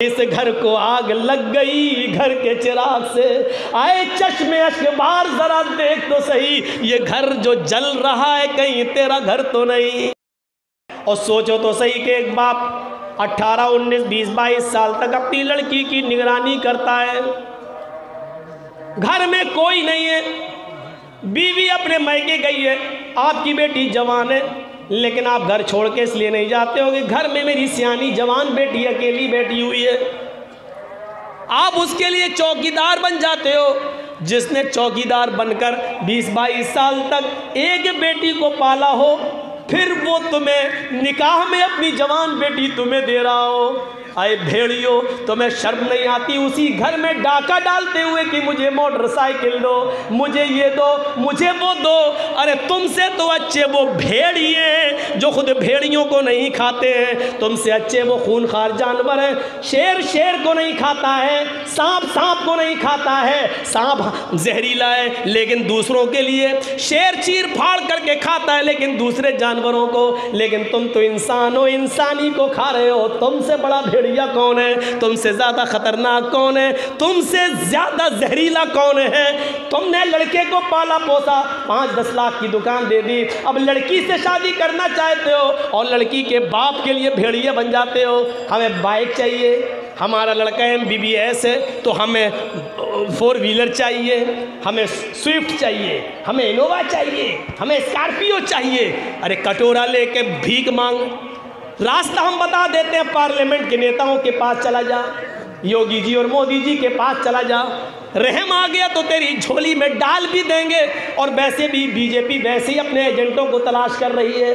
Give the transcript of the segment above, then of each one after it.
اس گھر کو آگ لگ گئی گھر کے چراغ سے، آئے چشم اشک بار ذرا دیکھ تو صحیح، یہ گھر جو جل رہا ہے کہیں تیرا گھر تو نہیں۔ اور سوچو تو صحیح کہ ایک باپ 18 19 20 22 سال تک اپنی لڑکی کی نگرانی کرتا ہے، گھر میں کوئی نہیں ہے، بیوی اپنے میکے گئی ہے، آپ کی بیٹی جوان ہے، لیکن آپ گھر چھوڑ کے اس لیے نہیں جاتے ہو کہ گھر میں میری سیانی جوان بیٹی اکیلی بیٹھی ہوئی ہے، آپ اس کے لیے چوکیدار بن جاتے ہو۔ جس نے چوکیدار بن کر 20 22 سال تک ایک بیٹی کو پالا ہو، پھر وہ تمہیں نکاح میں اپنی جوان بیٹی تمہیں دے رہا ہو، آئے بھیڑیو تمہیں شرم نہیں آتی اسی گھر میں ڈاکہ ڈالتے ہوئے کہ مجھے موٹر سائیکل دو، مجھے یہ دو، مجھے وہ دو؟ ارے تم سے تو اچھے وہ بھیڑیے ہیں جو خود بھیڑیوں کو نہیں کھاتے ہیں، تم سے اچھے وہ خونخوار جانور ہیں، شیر شیر کو نہیں کھاتا ہے، سانپ سانپ کو نہیں کھاتا ہے، سانپ زہریلا ہے لیکن دوسروں کے لیے، شیر چیر پھاڑ کر کے کھاتا ہے لیکن دوسرے جانوروں کو، لیکن تم تو انسان ہو، انسانی کو کھا رہے ہو۔ تم سے بڑا بھیڑیا کون ہے؟ تم سے زیادہ خطرناک کون ہے؟ تم سے زیادہ زہریلا کون ہے؟ تم نے لڑکے کو پالا پوسا، 5-10 لاکھ کی دکان دے دی، اب لڑکی سے شادی کرنا چاہتے ہو اور لڑکی کے باپ کے لیے بھیڑیا بن جاتے ہو۔ ہمیں بائک چاہیے، ہمارا لڑکا MBBS ہے تو ہمیں 4 ویلر چاہیے، ہمیں سوئفٹ چاہیے، ہمیں انووا چاہیے، ہمیں اسکارپیو چاہیے۔ ارے کٹورا لے کے بھیک مانگ، راستہ ہم بتا دیتے ہیں، پارلیمنٹ کے نیتاؤں کے پاس چلا جا، یوگی جی اور مودی جی کے پاس چلا جا، رحم آ گیا تو تیری جھولی میں ڈال بھی دیں گے۔ اور ویسے بھی BJP ویسے ہی اپنے ایجنٹوں کو تلاش کر رہی ہے،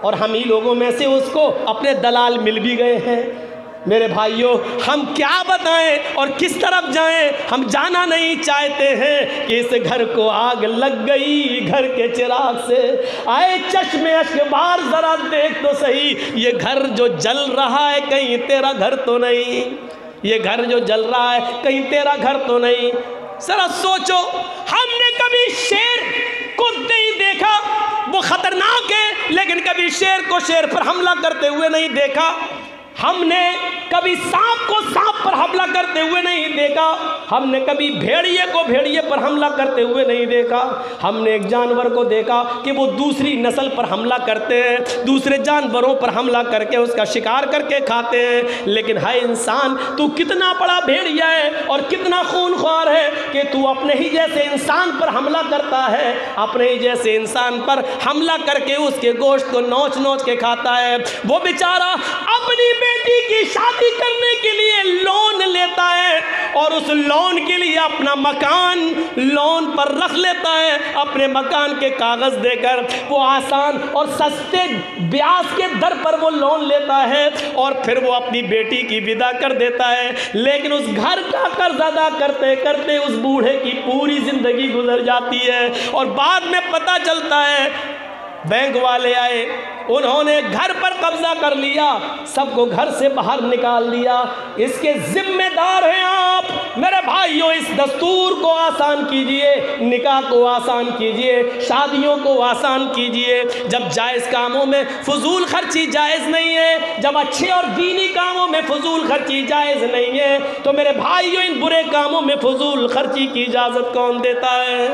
اور ہم ہی لوگوں میں سے اس کو اپنے دلال مل بھی گئے ہیں۔ میرے بھائیوں، ہم کیا بتائیں اور کس طرف جائیں؟ ہم جانا نہیں چاہتے ہیں کہ اس گھر کو آگ لگ گئی گھر کے چراغ سے، آئے چشم اشک بار ذرا دیکھ تو صحیح، یہ گھر جو جل رہا ہے کہیں تیرا گھر تو نہیں، یہ گھر جو جل رہا ہے کہیں تیرا گھر تو نہیں۔ ذرا سوچو، ہم نے کبھی شیر کو نہیں دیکھا، وہ خطرناک ہے، لیکن کبھی شیر کو شیر پر حملہ کرتے ہوئے نہیں دیکھا، ہم نے کبھی سانپ کو سانپ پر حملہ کرتے ہوئے نہیں دیکھا، ہم نے کبھی بھیڑیے کو بھیڑیے پر حملہ کرتے ہوئے نہیں دیکھا، ہم نے ایک جانور کو دیکھا کہ وہ دوسری نسل پر حملہ کرتے ہیں، دوسرے جانوروں پر حملہ کر کے اس کا شکار کر کے کھاتے ہیں۔ لیکن ہے انسان، تو کتنا بڑا بھیڑیا ہے اور کتنا خونخوار ہے کہ تو اپنے ہی جیسے انسان پر حملہ کرتا ہے، اپنے ہی جیسے انسان پر حملہ کر کے اس کے گوشت کو نوچ نوچ کے کھاتا ہے۔ وہ بیچارہ اپنی بیٹی کی شادی کرنے کے لیے لون لیتا ہے اور اس لون کے لیے اپنا مکان لون پر رکھ لیتا ہے، اپنے مکان کے کاغذ دے کر وہ آسان اور سستے بیاج کے در پر وہ لون لیتا ہے اور پھر وہ اپنی بیٹی کی ودا کر دیتا ہے، لیکن اس گھر کا قرض ادا کرتے کرتے اس بوڑھے کی پوری زندگی گزر جاتی ہے، اور بعد میں پتہ چلتا ہے بینک والے آئے، انہوں نے گھر پر قبضہ کر لیا، سب کو گھر سے باہر نکال دیا۔ اس کے ذمہ دار ہیں آپ۔ میرے بھائیوں، اس دستور کو آسان کیجئے، نکاح کو آسان کیجئے، شادیوں کو آسان کیجئے۔ جب جائز کاموں میں فضول خرچی جائز نہیں ہے، جب اچھے اور دینی کاموں میں فضول خرچی جائز نہیں ہے، تو میرے بھائیوں ان برے کاموں میں فضول خرچی کی اجازت کون دیتا ہے؟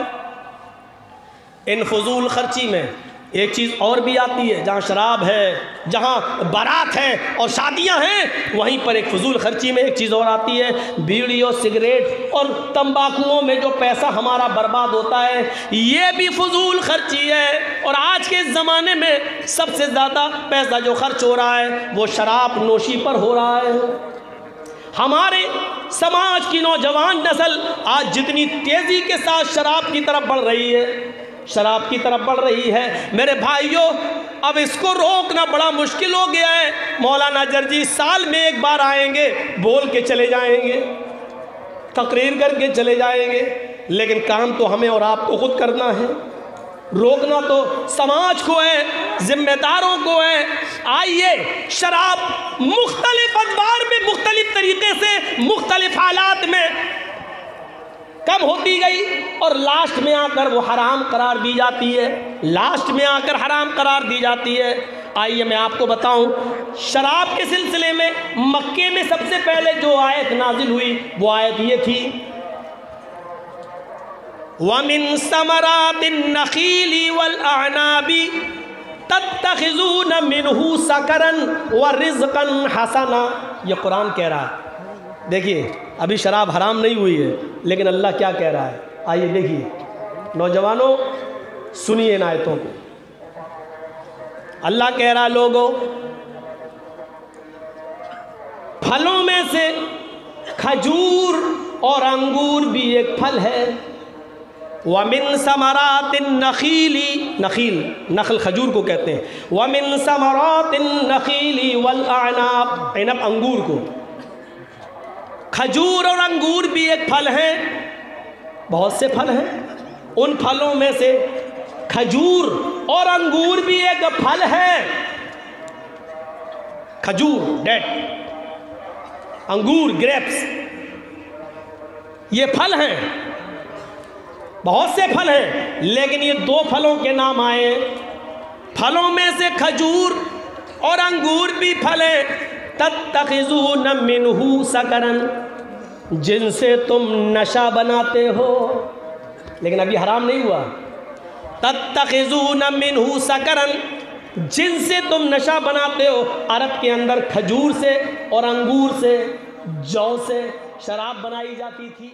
ان فضول خرچی میں ایک چیز اور بھی آتی ہے، جہاں شراب ہے، جہاں بارات ہے اور شادیاں ہیں، وہیں پر ایک فضول خرچی میں ایک چیز اور آتی ہے، بیڑی اور سگریٹ اور تمباکوؤں میں جو پیسہ ہمارا برباد ہوتا ہے، یہ بھی فضول خرچی ہے۔ اور آج کے زمانے میں سب سے زیادہ پیسہ جو خرچ ہو رہا ہے وہ شراب نوشی پر ہو رہا ہے۔ ہمارے سماج کی نوجوان نسل آج جتنی تیزی کے ساتھ شراب کی طرف بڑھ رہی ہے، شراب کی طرف بڑھ رہی ہے، میرے بھائیوں اب اس کو روکنا بڑا مشکل ہو گیا ہے۔ مولانا جرجی سال میں ایک بار آئیں گے، بول کے چلے جائیں گے، تقریر کر کے چلے جائیں گے، لیکن کام تو ہمیں اور آپ کو خود کرنا ہے۔ روکنا تو سماج کو ہے، ذمہ داروں کو ہے۔ آئیے، شراب مختلف ادوار میں مختلف طریقے سے مختلف حالات میں کم ہوتی گئی اور لاسٹ میں آ کر وہ حرام قرار دی جاتی ہے، لاسٹ میں آ کر حرام قرار دی جاتی ہے۔ آئیے میں آپ کو بتاؤں، شراب کے سلسلے میں مکے میں سب سے پہلے جو آیت نازل ہوئی وہ آیت یہ تھی، وَمِن ثَمَرَاتِ النَّخِيلِ وَالْأَعْنَابِ تَتَّخِذُونَ مِنْهُ سَكَرًا وَرِزْقًا حَسَنًا۔ یہ قرآن کہہ رہا ہے۔ دیکھیے ابھی شراب حرام نہیں ہوئی ہے لیکن اللہ کیا کہہ رہا ہے، آئیے دیکھیے نوجوانوں سنیے ان آیتوں کو۔ اللہ کہہ رہا لوگوں، پھلوں میں سے کھجور اور انگور بھی ایک پھل ہے، وَمِن ثَمَرَاتِ النَّخِيلِ، نخیل نخل کھجور کو کہتے ہیں، وَمِن ثَمَرَاتِ النَّخِيلِ وَالْأَعْنَابِ، عنب انگور کو، کھجور اور انگور بھی ایک پھل ہیں، بہت سے پھل ہیں، ان پھلوں میں سے کھجور اور انگور بھی ایک پھل ہے۔ کھجور ڈیٹ، انگور گریپس، یہ پھل ہیں، بہت سے پھل ہیں، لیکن یہ دو پھلوں کے نام آئے ہیں، پھلوں میں سے کھجور اور انگور بھی پھل ہیں، تتخذون منہ سکرن، جن سے تم نشہ بناتے ہو، لیکن ابھی حرام نہیں ہوا، تتخذون منہ سکرن، جن سے تم نشہ بناتے ہو۔ عرب کے اندر کھجور سے اور انگور سے، جو سے شراب بنائی جاتی تھی۔